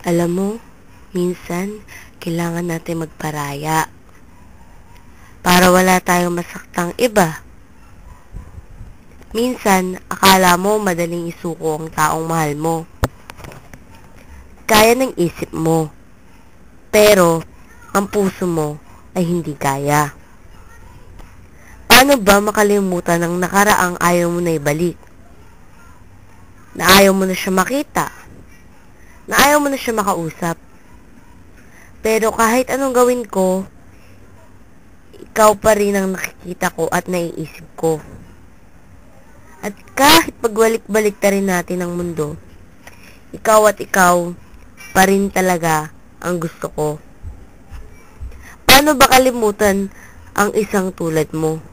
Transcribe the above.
Alam mo, minsan, kailangan natin magparaya para wala tayong masaktang iba. Minsan, akala mo madaling isuko ang taong mahal mo. Kaya ng isip mo, pero ang puso mo ay hindi kaya. Paano ba makalimutan ang nakaraang ayaw mo na ibalik? Na ayaw mo na siya makita? Na ayaw mo na siya makausap? Pero kahit anong gawin ko, ikaw pa rin ang nakikita ko at naiisip ko. At kahit pagbalik-balik ta rin natin ang mundo, ikaw at ikaw pa rin talaga ang gusto ko. Paano ba kalimutan ang isang tulad mo?